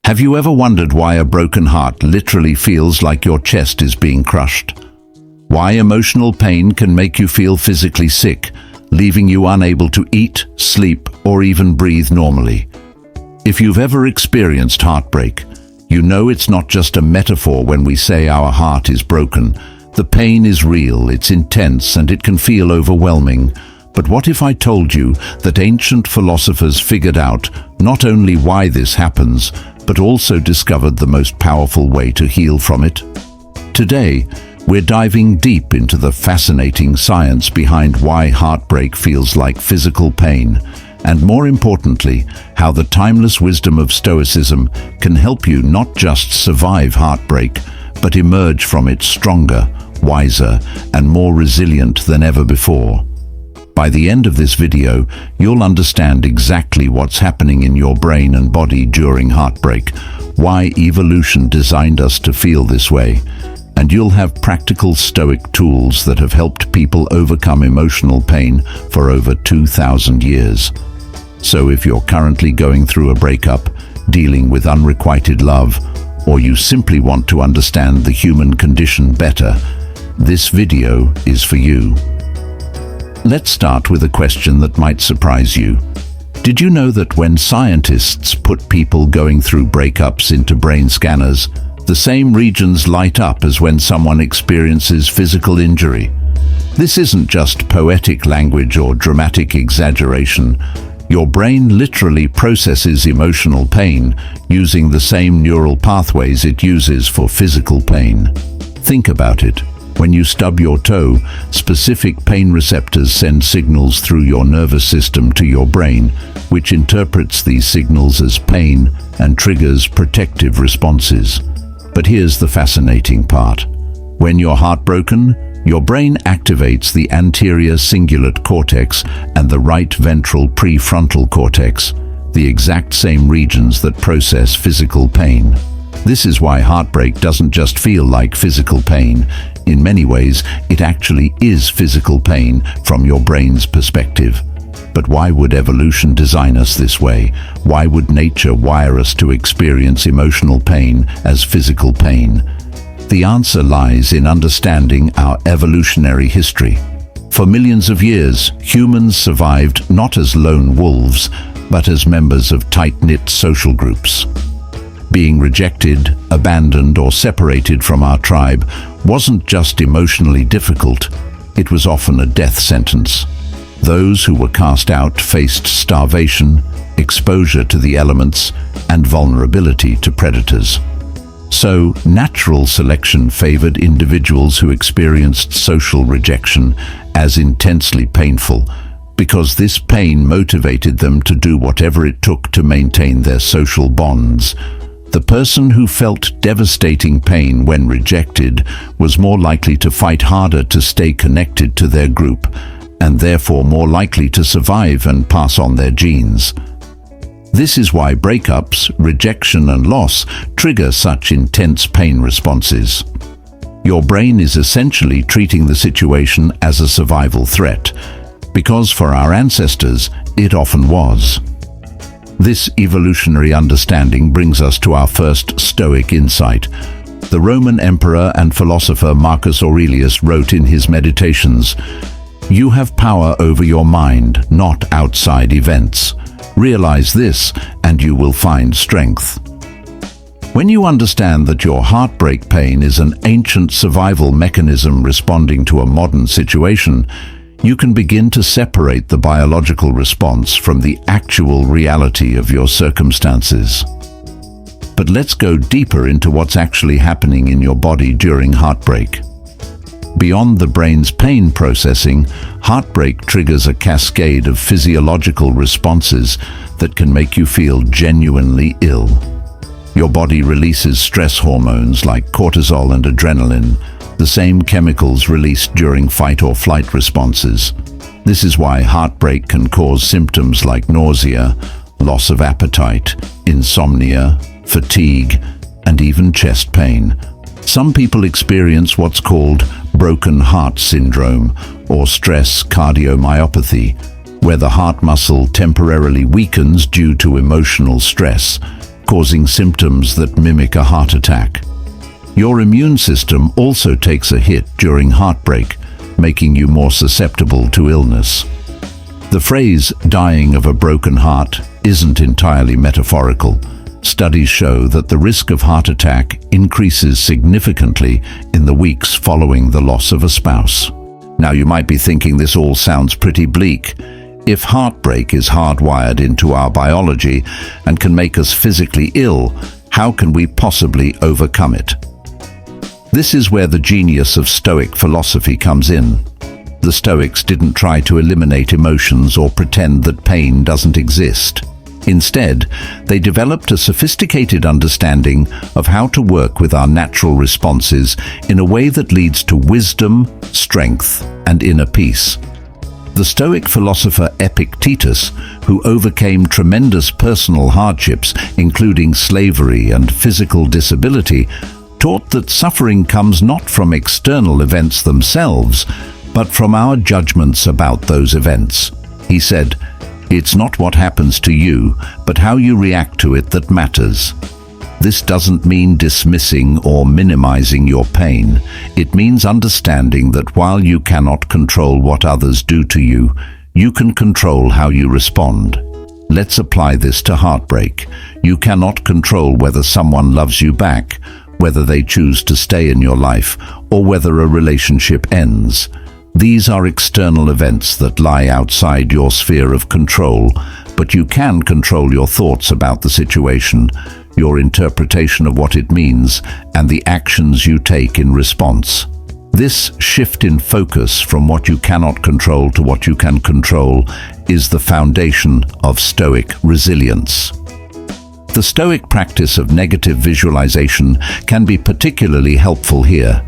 Have you ever wondered why a broken heart literally feels like your chest is being crushed? Why emotional pain can make you feel physically sick, leaving you unable to eat, sleep, or even breathe normally? If you've ever experienced heartbreak, you know it's not just a metaphor when we say our heart is broken. The pain is real, it's intense, and it can feel overwhelming. But what if I told you that ancient philosophers figured out not only why this happens, but also discovered the most powerful way to heal from it? Today, we're diving deep into the fascinating science behind why heartbreak feels like physical pain, and more importantly, how the timeless wisdom of Stoicism can help you not just survive heartbreak, but emerge from it stronger, wiser, and more resilient than ever before. By the end of this video, you'll understand exactly what's happening in your brain and body during heartbreak, why evolution designed us to feel this way, and you'll have practical Stoic tools that have helped people overcome emotional pain for over 2,000 years. So if you're currently going through a breakup, dealing with unrequited love, or you simply want to understand the human condition better, this video is for you. Let's start with a question that might surprise you. Did you know that when scientists put people going through breakups into brain scanners, the same regions light up as when someone experiences physical injury? This isn't just poetic language or dramatic exaggeration. Your brain literally processes emotional pain using the same neural pathways it uses for physical pain. Think about it. When you stub your toe, specific pain receptors send signals through your nervous system to your brain, which interprets these signals as pain and triggers protective responses. But here's the fascinating part. When you're heartbroken, your brain activates the anterior cingulate cortex and the right ventral prefrontal cortex, the exact same regions that process physical pain. This is why heartbreak doesn't just feel like physical pain. In many ways, it actually is physical pain from your brain's perspective. But why would evolution design us this way? Why would nature wire us to experience emotional pain as physical pain? The answer lies in understanding our evolutionary history. For millions of years, humans survived not as lone wolves, but as members of tight-knit social groups. Being rejected, abandoned, or separated from our tribe wasn't just emotionally difficult, it was often a death sentence. Those who were cast out faced starvation, exposure to the elements, and vulnerability to predators. So, natural selection favored individuals who experienced social rejection as intensely painful, because this pain motivated them to do whatever it took to maintain their social bonds. The person who felt devastating pain when rejected was more likely to fight harder to stay connected to their group, and therefore more likely to survive and pass on their genes. This is why breakups, rejection, and loss trigger such intense pain responses. Your brain is essentially treating the situation as a survival threat, because for our ancestors, it often was. This evolutionary understanding brings us to our first Stoic insight. The Roman emperor and philosopher Marcus Aurelius wrote in his Meditations, "You have power over your mind, not outside events. Realize this, and you will find strength." When you understand that your heartbreak pain is an ancient survival mechanism responding to a modern situation, you can begin to separate the biological response from the actual reality of your circumstances. But let's go deeper into what's actually happening in your body during heartbreak. Beyond the brain's pain processing, heartbreak triggers a cascade of physiological responses that can make you feel genuinely ill. Your body releases stress hormones like cortisol and adrenaline, the same chemicals released during fight or flight responses. This is why heartbreak can cause symptoms like nausea, loss of appetite, insomnia, fatigue, and even chest pain. Some people experience what's called broken heart syndrome or stress cardiomyopathy, where the heart muscle temporarily weakens due to emotional stress. causing symptoms that mimic a heart attack. Your immune system also takes a hit during heartbreak, making you more susceptible to illness. The phrase "dying of a broken heart" isn't entirely metaphorical. Studies show that the risk of heart attack increases significantly in the weeks following the loss of a spouse. Now you might be thinking this all sounds pretty bleak. If heartbreak is hardwired into our biology and can make us physically ill, how can we possibly overcome it? This is where the genius of Stoic philosophy comes in. The Stoics didn't try to eliminate emotions or pretend that pain doesn't exist. Instead, they developed a sophisticated understanding of how to work with our natural responses in a way that leads to wisdom, strength, and inner peace. The Stoic philosopher Epictetus, who overcame tremendous personal hardships, including slavery and physical disability, taught that suffering comes not from external events themselves, but from our judgments about those events. He said, "It's not what happens to you, but how you react to it that matters." This doesn't mean dismissing or minimizing your pain. It means understanding that while you cannot control what others do to you, you can control how you respond. Let's apply this to heartbreak. You cannot control whether someone loves you back, whether they choose to stay in your life, or whether a relationship ends. These are external events that lie outside your sphere of control, but you can control your thoughts about the situation, your interpretation of what it means, and the actions you take in response. This shift in focus from what you cannot control to what you can control is the foundation of Stoic resilience. The Stoic practice of negative visualization can be particularly helpful here.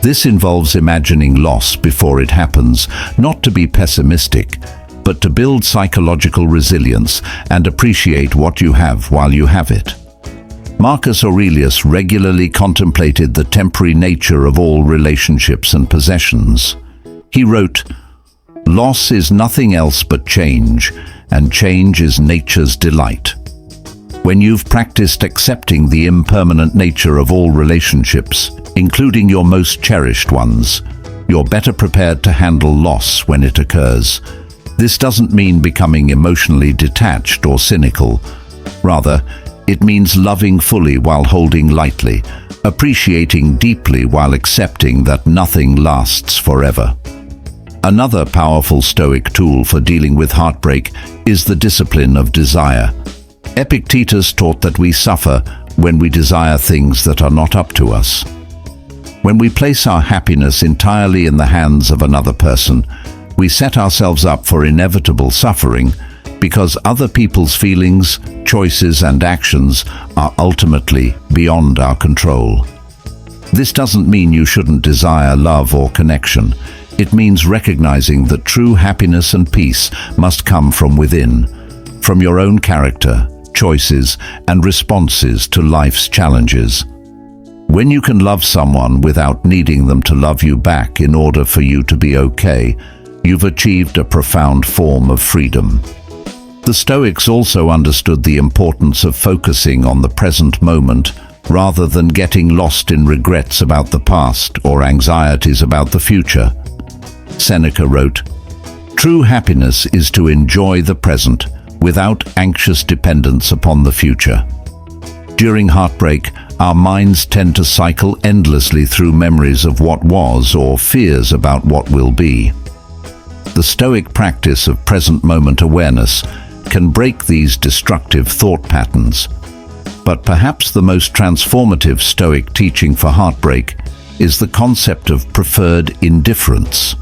This involves imagining loss before it happens, not to be pessimistic, but to build psychological resilience and appreciate what you have while you have it. Marcus Aurelius regularly contemplated the temporary nature of all relationships and possessions. He wrote, "Loss is nothing else but change, and change is nature's delight." When you've practiced accepting the impermanent nature of all relationships, including your most cherished ones, you're better prepared to handle loss when it occurs. This doesn't mean becoming emotionally detached or cynical. Rather, it means loving fully while holding lightly, appreciating deeply while accepting that nothing lasts forever. Another powerful Stoic tool for dealing with heartbreak is the discipline of desire. Epictetus taught that we suffer when we desire things that are not up to us. When we place our happiness entirely in the hands of another person, we set ourselves up for inevitable suffering because other people's feelings, choices, and actions are ultimately beyond our control. This doesn't mean you shouldn't desire love or connection. It means recognizing that true happiness and peace must come from within, from your own character, choices, and responses to life's challenges. When you can love someone without needing them to love you back in order for you to be okay, you've achieved a profound form of freedom. The Stoics also understood the importance of focusing on the present moment rather than getting lost in regrets about the past or anxieties about the future. Seneca wrote, "True happiness is to enjoy the present without anxious dependence upon the future." During heartbreak, our minds tend to cycle endlessly through memories of what was or fears about what will be. The Stoic practice of present moment awareness can break these destructive thought patterns. But perhaps the most transformative Stoic teaching for heartbreak is the concept of preferred indifference.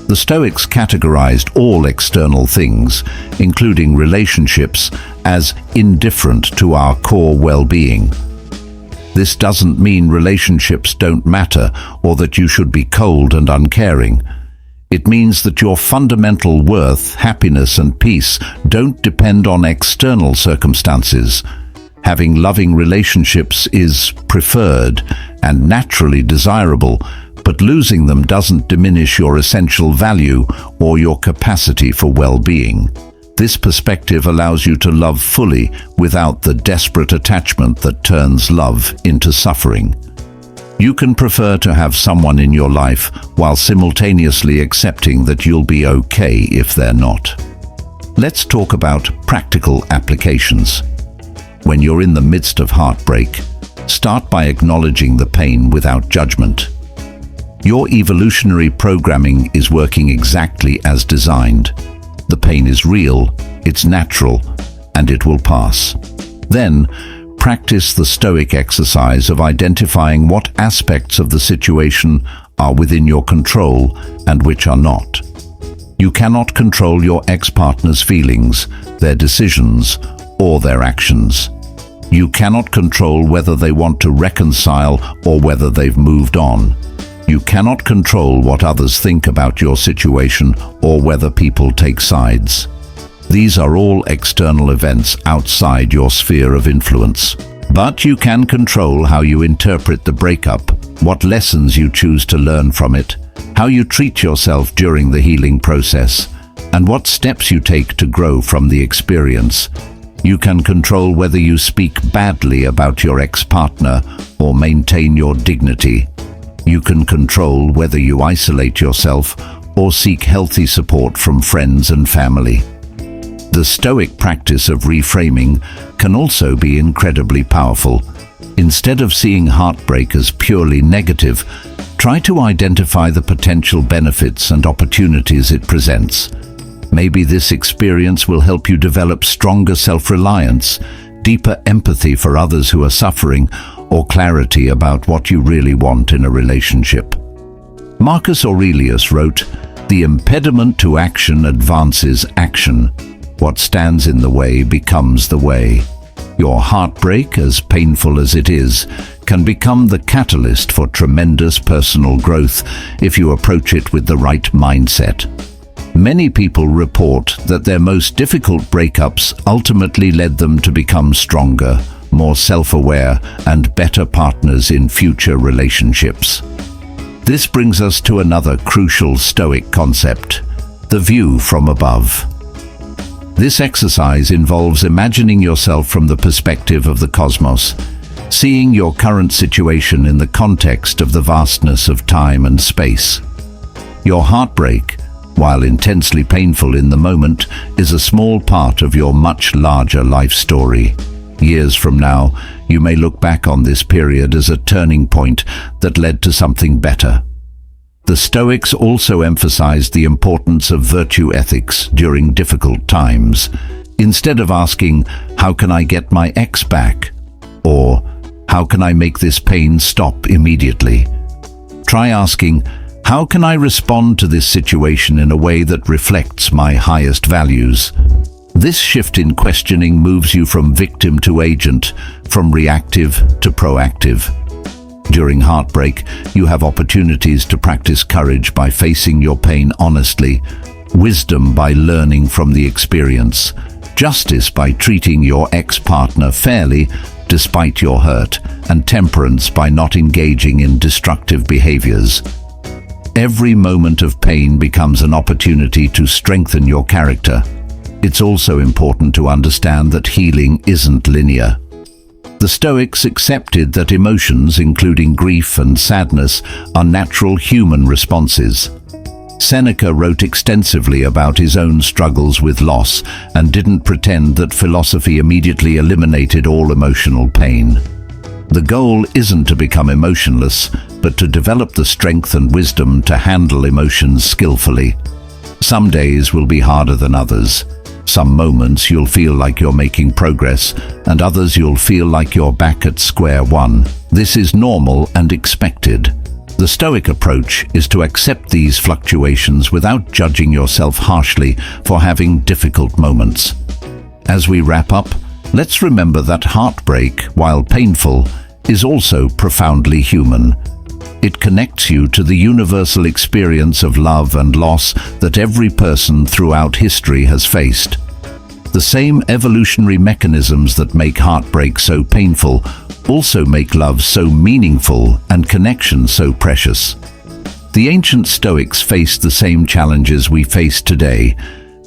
The Stoics categorized all external things, including relationships, as indifferent to our core well-being. This doesn't mean relationships don't matter or that you should be cold and uncaring. It means that your fundamental worth, happiness, and peace don't depend on external circumstances. Having loving relationships is preferred and naturally desirable, but losing them doesn't diminish your essential value or your capacity for well-being. This perspective allows you to love fully without the desperate attachment that turns love into suffering. You can prefer to have someone in your life while simultaneously accepting that you'll be okay if they're not. Let's talk about practical applications. When you're in the midst of heartbreak, start by acknowledging the pain without judgment. Your evolutionary programming is working exactly as designed. The pain is real, it's natural, and it will pass. Then, practice the Stoic exercise of identifying what aspects of the situation are within your control and which are not. You cannot control your ex-partner's feelings, their decisions, or their actions. You cannot control whether they want to reconcile or whether they've moved on. You cannot control what others think about your situation or whether people take sides. These are all external events outside your sphere of influence. But you can control how you interpret the breakup, what lessons you choose to learn from it, how you treat yourself during the healing process, and what steps you take to grow from the experience. You can control whether you speak badly about your ex-partner or maintain your dignity. You can control whether you isolate yourself or seek healthy support from friends and family. The Stoic practice of reframing can also be incredibly powerful. Instead of seeing heartbreak as purely negative, try to identify the potential benefits and opportunities it presents. Maybe this experience will help you develop stronger self-reliance, deeper empathy for others who are suffering, or clarity about what you really want in a relationship. Marcus Aurelius wrote, "The impediment to action advances action. What stands in the way becomes the way." Your heartbreak, as painful as it is, can become the catalyst for tremendous personal growth if you approach it with the right mindset. Many people report that their most difficult breakups ultimately led them to become stronger, more self-aware, and better partners in future relationships. This brings us to another crucial Stoic concept, the view from above. This exercise involves imagining yourself from the perspective of the cosmos, seeing your current situation in the context of the vastness of time and space. Your heartbreak, while intensely painful in the moment, is a small part of your much larger life story. Years from now, you may look back on this period as a turning point that led to something better. The Stoics also emphasized the importance of virtue ethics during difficult times. Instead of asking, "How can I get my ex back?" or "How can I make this pain stop immediately?" try asking, "How can I respond to this situation in a way that reflects my highest values?" This shift in questioning moves you from victim to agent, from reactive to proactive. During heartbreak, you have opportunities to practice courage by facing your pain honestly, wisdom by learning from the experience, justice by treating your ex-partner fairly despite your hurt, and temperance by not engaging in destructive behaviors. Every moment of pain becomes an opportunity to strengthen your character. It's also important to understand that healing isn't linear. The Stoics accepted that emotions, including grief and sadness, are natural human responses. Seneca wrote extensively about his own struggles with loss and didn't pretend that philosophy immediately eliminated all emotional pain. The goal isn't to become emotionless, but to develop the strength and wisdom to handle emotions skillfully. Some days will be harder than others. Some moments you'll feel like you're making progress, and others you'll feel like you're back at square one. This is normal and expected. The Stoic approach is to accept these fluctuations without judging yourself harshly for having difficult moments. As we wrap up, let's remember that heartbreak, while painful, is also profoundly human. It connects you to the universal experience of love and loss that every person throughout history has faced. The same evolutionary mechanisms that make heartbreak so painful also make love so meaningful and connection so precious. The ancient Stoics faced the same challenges we face today.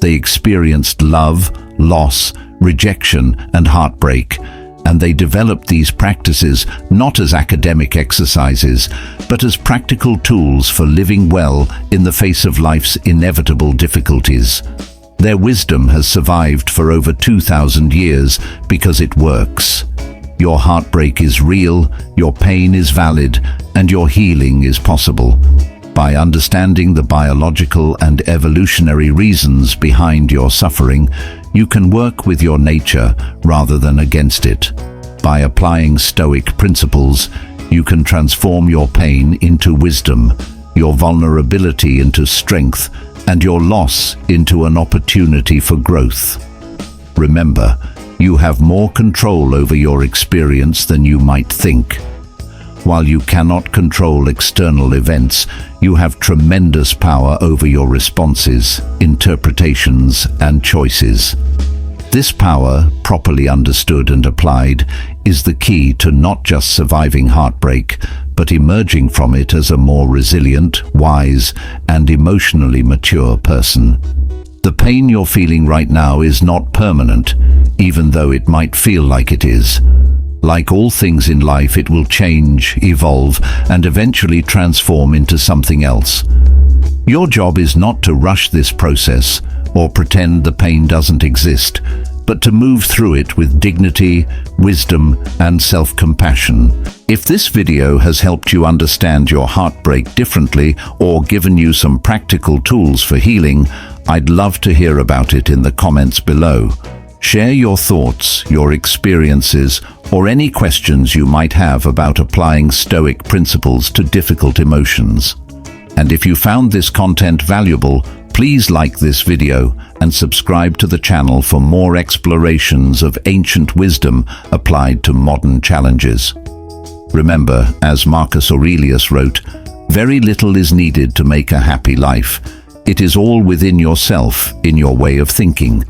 They experienced love, loss, rejection, and heartbreak, and they developed these practices not as academic exercises, but as practical tools for living well in the face of life's inevitable difficulties. Their wisdom has survived for over 2,000 years because it works. Your heartbreak is real, your pain is valid, and your healing is possible. By understanding the biological and evolutionary reasons behind your suffering, you can work with your nature rather than against it. By applying Stoic principles, you can transform your pain into wisdom, your vulnerability into strength, and your loss into an opportunity for growth. Remember, you have more control over your experience than you might think. While you cannot control external events, you have tremendous power over your responses, interpretations, and choices. This power, properly understood and applied, is the key to not just surviving heartbreak, but emerging from it as a more resilient, wise, and emotionally mature person. The pain you're feeling right now is not permanent, even though it might feel like it is. Like all things in life, it will change, evolve, and eventually transform into something else. Your job is not to rush this process or pretend the pain doesn't exist, but to move through it with dignity, wisdom, and self-compassion. If this video has helped you understand your heartbreak differently or given you some practical tools for healing, I'd love to hear about it in the comments below. Share your thoughts, your experiences, or any questions you might have about applying Stoic principles to difficult emotions. And if you found this content valuable, please like this video and subscribe to the channel for more explorations of ancient wisdom applied to modern challenges. Remember, as Marcus Aurelius wrote, "Very little is needed to make a happy life. It is all within yourself, in your way of thinking.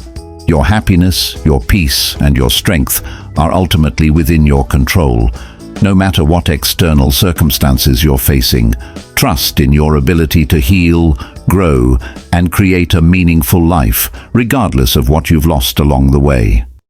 Your happiness, your peace, and your strength are ultimately within your control. No matter what external circumstances you're facing, trust in your ability to heal, grow, and create a meaningful life, regardless of what you've lost along the way."